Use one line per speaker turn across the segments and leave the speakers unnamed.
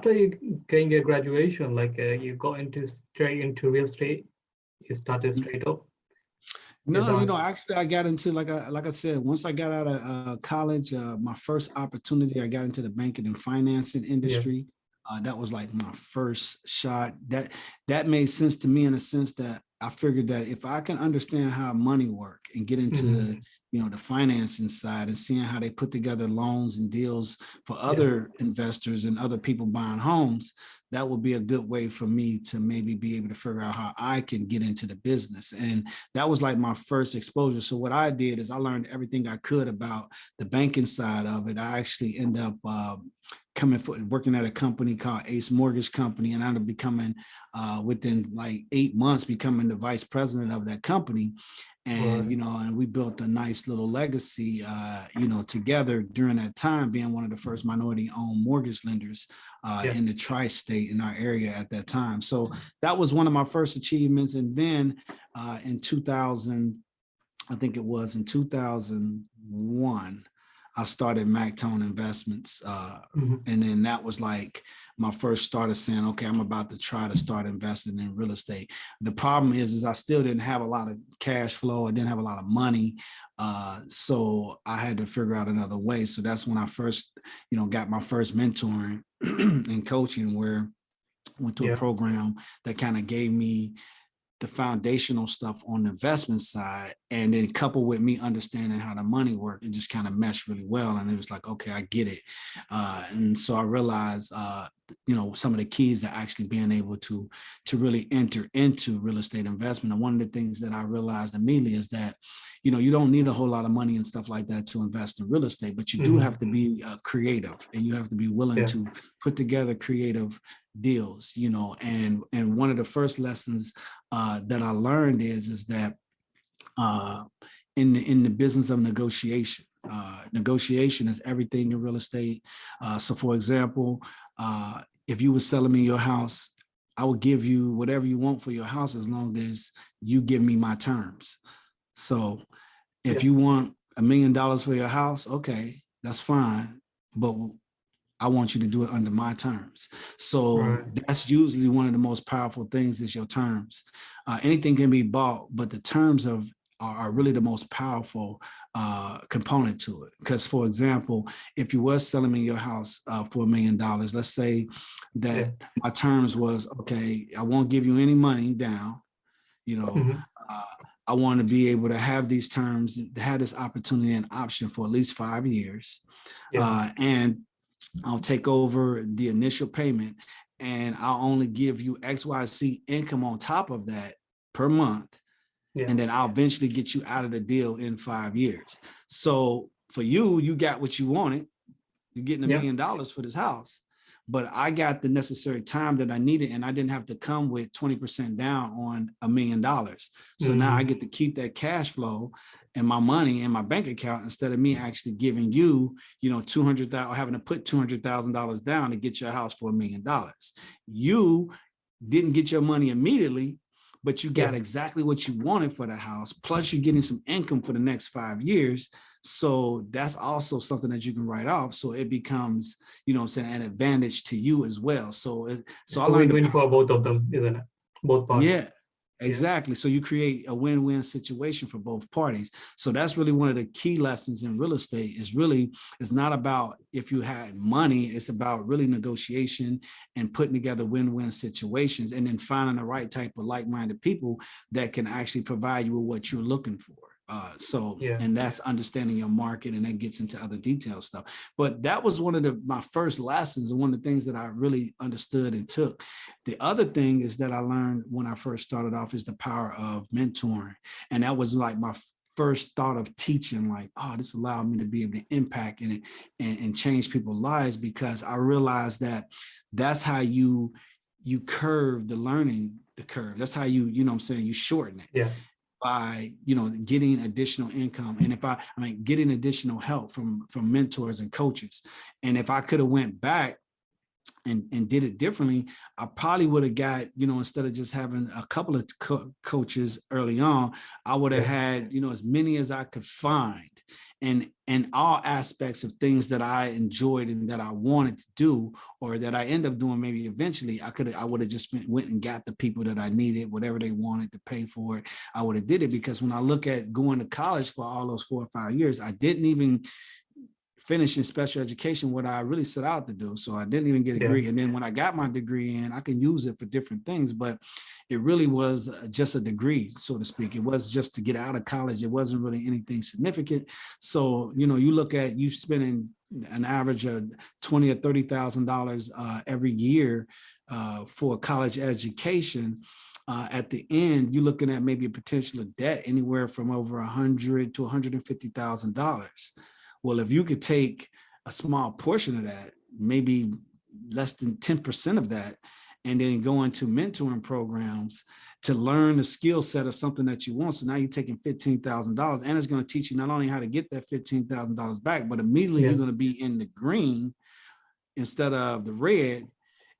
after you getting your graduation, like you got into straight into real estate, you started straight up. Is
No,
that
actually, I got into like I said, once I got out of college, my first opportunity, I got into the banking and financing
yeah.
industry. That was like my first shot. That made sense to me in a sense that I figured that if I can understand how money work and get into
Mhm.
the financing side and seeing how they put together loans and deals for
Yeah.
other investors and other people buying homes, that would be a good way for me to maybe be able to figure out how I can get into the business. And that was like my first exposure. So what I did is I learned everything I could about the banking side of it. I actually end up working at a company called Ace Mortgage Company, and I ended up becoming within like 8 months becoming the vice president of that company. And
Right.
and we built a nice little legacy together during that time, being one of the first minority owned mortgage lenders
Yeah.
in the tri-state in our area at that time. So that was one of my first achievements. And then in 2000, I think it was in 2001, I started Mactone Investments.
Mhm.
And then that was like my first start of saying, okay, I'm about to try to start investing in real estate. The problem is I still didn't have a lot of cash flow. I didn't have a lot of money. So I had to figure out another way. So that's when I first, got my first mentoring and coaching, where I went to a
Yeah.
program that kind of gave me the foundational stuff on the investment side, and then coupled with me understanding how the money worked, it just kind of meshed really well. And it was like, okay, I get it. And so I realized, some of the keys to actually being able to really enter into real estate investment. And one of the things that I realized immediately is that, you don't need a whole lot of money and stuff like that to invest in real estate, but you do
Mhm.
have to be creative, and you have to be willing
Yeah.
to put together creative deals, and one of the first lessons that I learned is that in the business of negotiation, negotiation is everything in real estate. So, for example, if you were selling me your house, I would give you whatever you want for your house as long as you give me my terms. So, if
Yeah.
you want $1 million for your house, okay, that's fine, but I want you to do it under my terms. So
Right.
that's usually one of the most powerful things is your terms. Anything can be bought, but the terms are really the most powerful component to it. Because, for example, if you were selling me your house for $1 million, let's say
Yeah.
that my terms was, okay, I won't give you any money down, you know,
Mhm.
uh, I want to be able to have these terms, to have this opportunity and option for at least 5 years.
Yeah.
And I'll take over the initial payment, and I'll only give you XYZ income on top of that per month.
Yeah.
And then I'll eventually get you out of the deal in 5 years. So for you, you got what you wanted. You're getting $1
Yeah.
million for this house, but I got the necessary time that I needed, and I didn't have to come with 20% down on $1 million. So now I
Mhm.
get to keep that cash flow and my money in my bank account instead of me actually giving you, 200,000, having to put $200,000 down to get your house for $1 million. You didn't get your money immediately, but you
Yeah.
got exactly what you wanted for the house. Plus, you're getting some income for the next 5 years. So that's also something that you can write off. So it becomes, an advantage to you as well. So
It's
I
a
learned the
win-win
power.
for both of them, isn't it? Both parties.
Yeah,
Yeah.
exactly. So you create a win-win situation for both parties. So that's really one of the key lessons in real estate it's not about if you had money, it's about really negotiation and putting together win-win situations, and then finding the right type of like-minded people that can actually provide you with what you're looking for.
Yeah.
And that's understanding your market, and that gets into other detailed stuff. But that was one of my first lessons, and one of the things that I really understood and took. The other thing is that I learned when I first started off is the power of mentoring. And that was like my first thought of teaching, like, oh, this allowed me to be able to impact and change people's lives, because I realized that that's how you curve the curve. That's how you shorten it
Yeah.
by getting additional income. And if getting additional help from mentors and coaches. And if I could have went back and did it differently, I probably would have got, instead of just having a couple of coaches early on, I would have had, as many as I could find, and all aspects of things that I enjoyed and that I wanted to do, or that I end up doing maybe eventually. I would have just went and got the people that I needed, whatever they wanted to pay for it. I would have did it, because when I look at going to college for all those 4 or 5 years, I didn't even finish in special education what I really set out to do. So I didn't even get a degree. And then when I got my degree in, I can use it for different things, but it really was just a degree, so to speak. It was just to get out of college. It wasn't really anything significant. So, you look at you spending an average of $20,000 or $30,000 every year for college education. At the end, you're looking at maybe a potential of debt anywhere from over $100,000 to $150,000. Well, if you could take a small portion of that, maybe less than 10% of that, and then go into mentoring programs to learn the skill set of something that you want. So now you're taking $15,000, and it's going to teach you not only how to get that $15,000 back, but immediately you're going to be in the green instead of the red.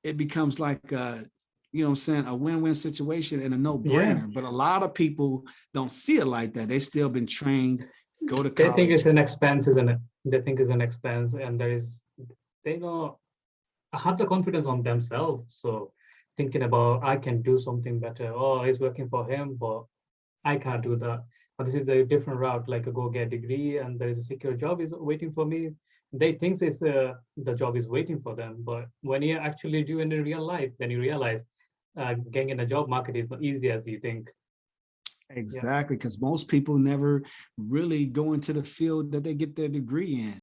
It becomes like a win-win situation and a no-brainer. But a lot of people don't see it like that. They've still been trained. Go to college.
They think it's an expense, isn't it? They think it's an expense, and they know have the confidence on themselves. So thinking about, I can do something better. Oh, it's working for him, but I can't do that. But this is a different route, like a go get a degree, and there is a secure job is waiting for me. They think it's the job is waiting for them, but when you actually do in real life, then you realize getting in the job market is not easy as you think.
Exactly, because most people never really go into the field that they get their degree in.